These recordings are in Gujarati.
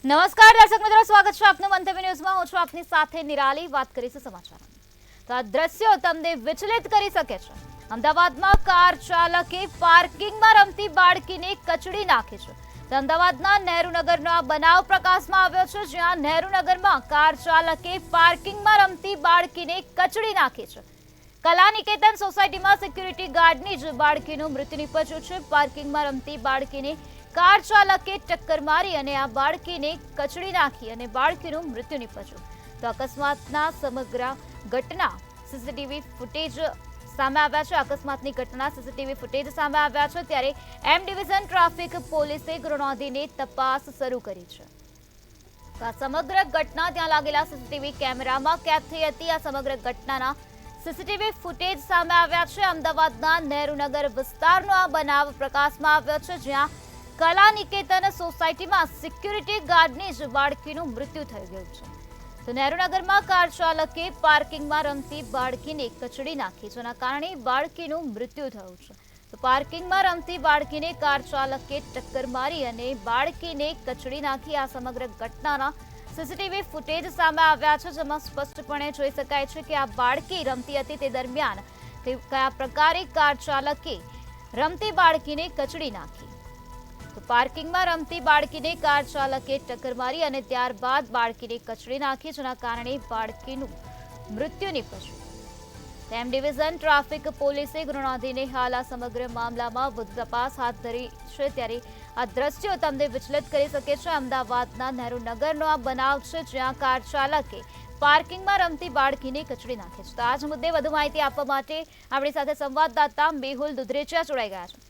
નમસ્કાર દર્શક મિત્રો, સ્વાગત છે આપનું મંતવ્ય ન્યૂઝમાં। હું છું આપની સાથે નિરાલી। વાત કરીશું સમાચારોની તો આ દ્રશ્યો તમને વિચલિત કરી શકે છે। અમદાવાદમાં કાર ચાલકે પાર્કિંગમાં રમતી બાળકીને કચડી નાખી છે। તો અમદાવાદના નહેરુનગરનો આ બનાવ પ્રકાશમાં આવ્યો છે, જ્યાં નહેરુનગરમાં કાર ચાલકે પાર્કિંગમાં રમતી બાળકીને કચડી નાખી છે। કલા નિકેતન સોસાયટીમાં સિક્યુરિટી ગાર્ડની જ બાળકીનું મૃત્યુ નિપજ્યું છે। પાર્કિંગમાં રમતી બાળકીને કાર ચાલકે ટક્કર મારી અને આ બાળકીને કચડી નાખી અને બાળકીનું મૃત્યુ નિપજ્યું। તો અકસ્માતના સમગ્ર ઘટના સીસીટીવી ફૂટેજ સામે આવ્યા છે। અકસ્માતની ઘટના સીસીટીવી ફૂટેજ સામે આવ્યા છે, ત્યારે એમ ડિવિઝન ટ્રાફિક પોલીસે ગુનો નોંધીને તપાસ શરૂ કરી છે। આ સમગ્ર ઘટના ત્યાં લાગેલા સીસીટીવી કેમેરામાં કેદ થઈ હતી। આ સમગ્ર ઘટનાના સીસીટીવી ફૂટેજ સામે આવ્યા છે। અમદાવાદના નહેરુનગર વિસ્તારનો આ બનાવ પ્રકાશમાં આવ્યો છે, જ્યાં કલા નિકેતન સોસાયટીમાં સિક્યુરિટી ગાર્ડની જ બાળકીનું મૃત્યુ થઈ ગયું છે। તો નહેરુનગરમાં કાર ચાલકે પાર્કિંગમાં રમતી બાળકીને કચડી નાખી, જેના કારણે બાળકીનું મૃત્યુ થયું છે। તો પાર્કિંગમાં રમતી બાળકીને કાર ચાલકે ટક્કર મારી અને બાળકીને કચડી નાખી। આ સમગ્ર ઘટનાના સીસીટીવી ફૂટેજ સામે આવ્યા છે, જેમાં સ્પષ્ટપણે જોઈ શકાય છે કે આ બાળકી રમતી હતી તે દરમિયાન કયા પ્રકારે કાર ચાલકે રમતી બાળકીને કચડી નાખી। તો પાર્કિંગમાં રમતી બાળકીને કાર ચાલકે ટક્કર મારી અને ત્યારબાદ બાળકીને કચડી નાખી, જેના કારણે બાળકીનું મૃત્યુ નિપજ્યું। એમ ડિવિઝન ટ્રાફિક પોલીસે ગુનો નોંધીને હાલ આ સમગ્ર મામલામાં વધુ તપાસ હાથ ધરી છે। ત્યારે આ દ્રશ્યો તમને વિચલિત કરી શકે છે। અમદાવાદના નહેરુનગરનો આ બનાવ છે, જ્યાં કાર ચાલકે પાર્કિંગમાં રમતી બાળકીને કચડી નાખી છે। તો આ જ મુદ્દે વધુ માહિતી આપવા માટે આપણી સાથે સંવાદદાતા મેહુલ દુધરેચિયા જોડાઈ ગયા છે।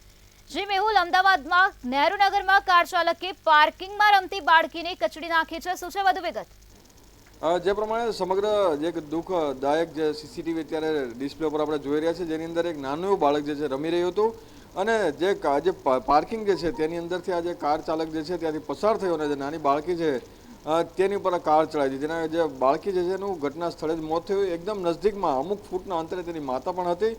જી મેહુલ, અમદાવાદમાં નહેરુનગરમાં કાર ચાલકે પાર્કિંગમાં રમતી બાળકીને કચડી નાખી છે, શું છે વધુ વિગત? જે પ્રમાણે સમગ્ર જે દુઃખદાયક જે સીસીટીવી અત્યારે ડિસ્પ્લે પર આપણે જોઈ રહ્યા છીએ, જેની અંદર એક નાનું એવું બાળક જે છે રમી રહ્યું હતું અને જે પાર્કિંગ જે છે તેની અંદરથી આ જે કાર ચાલક જે છે ત્યાંથી પસાર થયો અને જે નાની બાળકી છે તેની ઉપર કાર ચડાવી દીધી। જેના જે બાળકી જે છે એનું ઘટના સ્થળે જ મોત થયું। એકદમ નજદીકમાં અમુક ફૂટના અંતરે તેની માતા પણ હતી।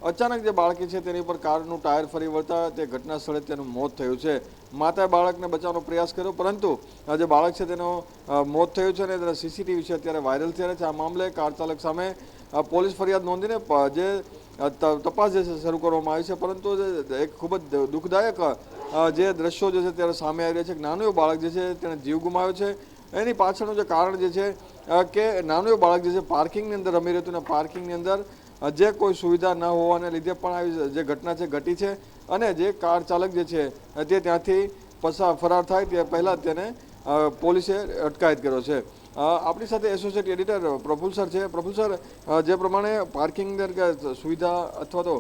અચાનક જે બાળકી છે તેની ઉપર કારનું ટાયર ફરી વળતા તે ઘટના સ્થળે તેનું મોત થયું છે। માતાએ બાળકને બચાવવાનો પ્રયાસ કર્યો, પરંતુ જે બાળક છે તેનું મોત થયું છે અને તેના સીસીટીવી છે અત્યારે વાયરલ થયા છે। આ મામલે કાર ચાલક સામે પોલીસ ફરિયાદ નોંધીને જે તપાસ જે છે શરૂ કરવામાં આવી છે, પરંતુ એક ખૂબ જ દુઃખદાયક જે દ્રશ્યો જે છે ત્યારે સામે આવી રહ્યા છે। નાનું એવું બાળક જે છે તેણે જીવ ગુમાવ્યો છે। એની પાછળનું જે કારણ જે છે કે નાનું એવું બાળક જે છે પાર્કિંગની અંદર રમી રહ્યું હતું અને પાર્કિંગની અંદર જે કોઈ સુવિધા ન હોવાને લીધે પણ આવી જે ઘટના છે ઘટી છે અને જે કાર ચાલક જે છે તે ત્યાંથી ફરાર થાય તે પહેલાં તેને પોલીસે અટકાયત કર્યો છે। આપણી સાથે એસોસિએટ એડિટર પ્રફુલ સર છે। પ્રફુલ સર, જે પ્રમાણે પાર્કિંગની અંદર સુવિધા અથવા તો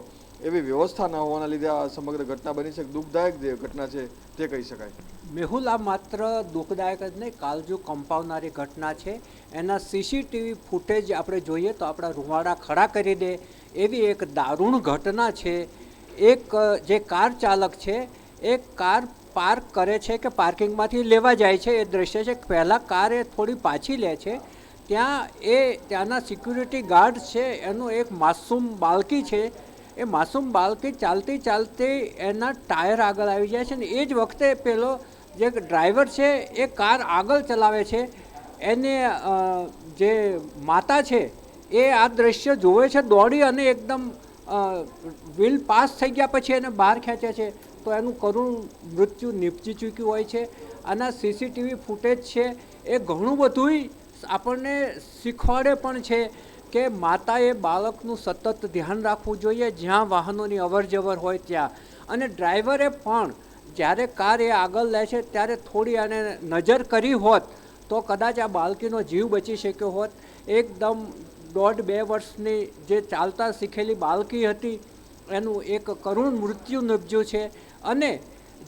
એવી વ્યવસ્થા ન હોવાના લીધે આ સમગ્ર ઘટના બની છે, દુઃખદાયક જે ઘટના છે તે કહી શકાય। મેહુલ, આ માત્ર દુઃખદાયક જ નહીં, કાળજુ કંપાવનારી ઘટના છે। એના સીસીટીવી ફૂટેજ આપણે જોઈએ તો આપણા રૂંવાડા ખડા કરી દે એવી એક દારૂણ ઘટના છે। એક જે કાર ચાલક છે એ કાર પાર્ક કરે છે કે પાર્કિંગમાંથી લેવા જાય છે એ દ્રશ્ય છે। પહેલાં કાર એ થોડી પાછી લે છે, ત્યાંના સિક્યુરિટી ગાર્ડ છે એનું એક માસૂમ બાળકી છે, એ માસૂમ બાળકી ચાલતી ચાલતી એના ટાયર આગળ આવી જાય છે ને એ જ વખતે પેલો જે ડ્રાઈવર છે એ કાર આગળ ચલાવે છે। એને જે માતા છે એ આ દ્રશ્ય જોવે છે, દોડી અને એકદમ વ્હીલ પાસ થઈ ગયા પછી એને બહાર ખેંચે છે તો એનું કરુણ મૃત્યુ નીપજી ચૂક્યું હોય છે। આના સીસીટીવી ફૂટેજ છે એ ઘણું બધું આપણને શીખવાડે પણ છે કે માતાએ બાળકનું સતત ધ્યાન રાખવું જોઈએ જ્યાં વાહનોની અવરજવર હોય ત્યાં, અને ડ્રાઈવરે પણ જ્યારે કાર એ આગળ લે છે ત્યારે થોડી આને નજર કરી હોત તો કદાચ આ બાળકીનો જીવ બચી શક્યો હોત। એકદમ 1.5-2 વર્ષની જે ચાલતા શીખેલી બાળકી હતી એનું એક કરુણ મૃત્યુ નિપજ્યું છે। અને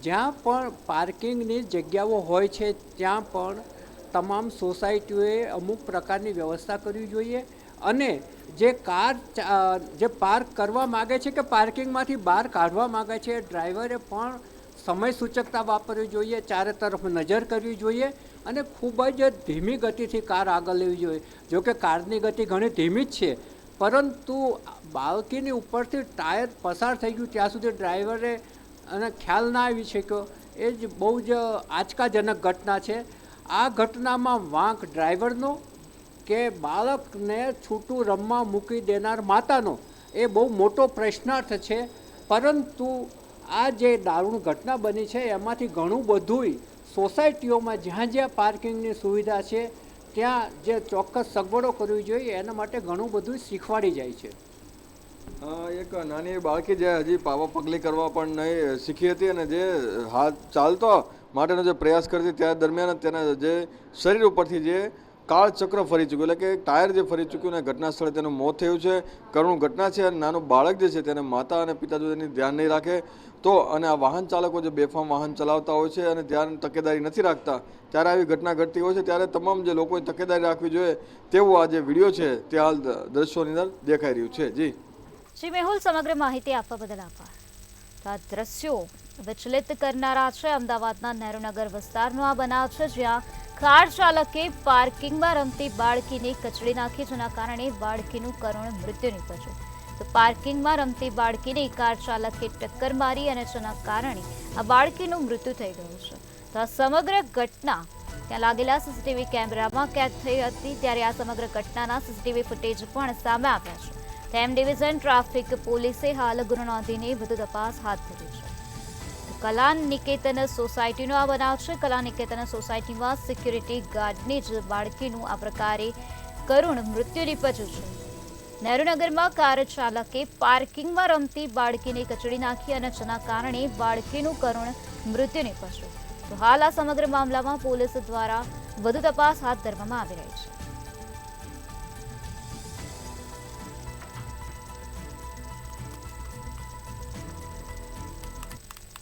જ્યાં પણ પાર્કિંગની જગ્યાઓ હોય છે ત્યાં પણ તમામ સોસાયટીઓએ અમુક પ્રકારની વ્યવસ્થા કરવી જોઈએ અને જે કાર જે પાર્ક કરવા માગે છે કે પાર્કિંગમાંથી બહાર કાઢવા માગે છે ડ્રાઈવરે પણ સમય સૂચકતા વાપરવી જોઈએ, ચારે તરફ નજર કરવી જોઈએ અને ખૂબ જ ધીમી ગતિથી કાર આગળ લેવી જોઈએ। જો કે કારની ગતિ ઘણી ધીમી જ છે, પરંતુ બાળકીની ઉપરથી ટાયર પસાર થઈ ગયું ત્યાં સુધી ડ્રાઈવરે અને ખ્યાલ ના આવી શક્યો, એ જ બહુ જ આંચકાજનક ઘટના છે। આ ઘટનામાં વાંક ડ્રાઈવરનો કે બાળકને છૂટું રમવા મૂકી દેનાર માતાનો એ બહુ મોટો પ્રશ્નાર્થ છે. પરંતુ આ જે દારૂણ ઘટના બની છે એમાંથી ઘણું બધુંય સોસાયટીઓમાં જ્યાં જ્યાં પાર્કિંગની સુવિધા છે ત્યાં જે ચોક્કસ સગવડો કરવી જોઈએ એના માટે ઘણું બધું શીખવાડી જાય છે. એક નાની બાળકી જે હજી પાવા પગલી કરવા પણ નહીં શીખી હતી અને જે હાથ ચાલતો માટેનો જે પ્રયાસ કરતી ત્યાં દરમિયાન તેના જે શરીર ઉપરથી જે કાળ ચક્ર ફરી ચૂક્યું એટલે કે ટાયર જે ફરી ચૂક્યું અને ઘટના સ્થળે તેનું મોત થયું છે. કરુણ ઘટના છે અને નાનું બાળક જે છે તેને માતા અને પિતા જો તેની ધ્યાન નહીં રાખે તો અને આ વાહન ચાલકો જે બેફામ વાહન ચલાવતા હોય છે અને ધ્યાન તકેદારી નથી રાખતા ત્યારે આવી ઘટના ઘટતી હોય છે. ત્યારે તમામ જે લોકોએ તકેદારી રાખવી જોઈએ તેવું આ જે વિડીયો છે તે હાલ દ્રશ્યોની અંદર દેખાઈ રહ્યું છે. જી મેહુલ, સમગ્ર માહિતી આપવા બદલ આભાર. તો આ દ્રશ્યો વિચલિત કરનારા છે. અમદાવાદના નહેરુનગર વિસ્તારનો આ બનાવ છે જ્યાં કાર ચાલકે પાર્કિંગમાં રમતી બાળકીને કચડી નાખી, જેના કારણે બાળકીનું કરુણ મૃત્યુ નીપજ્યું. તો પાર્કિંગમાં રમતી બાળકીને કાર ચાલકે ટક્કર મારી અને જેના કારણે આ બાળકીનું મૃત્યુ થઈ ગયું છે. તો આ સમગ્ર ઘટના ત્યાં લાગેલા સીસીટીવી કેમેરામાં કેદ થઈ હતી. ત્યારે આ સમગ્ર ઘટનાના સીસીટીવી ફૂટેજ પણ સામે આવ્યા છે. તેમ ડિવિઝન ટ્રાફિક પોલીસે હાલ ગુનો નોંધીને વધુ તપાસ હાથ ધરી છે. કલા નિકેતન સોસાયટીનો આ બનાવ છે. કલા નિકેતન સોસાયટીમાં સિક્યુરિટી ગાર્ડની જ બાળકીનું આ પ્રકારે કરુણ મૃત્યુ નીપજ્યું છે. નહેરુનગરમાં કાર ચાલકે પાર્કિંગમાં રમતી બાળકીને કચડી નાખી અને જેના કારણે બાળકીનું કરુણ મૃત્યુ નીપજ્યું. તો હાલ આ સમગ્ર મામલામાં પોલીસ દ્વારા વધુ તપાસ હાથ ધરવામાં આવી રહી છે.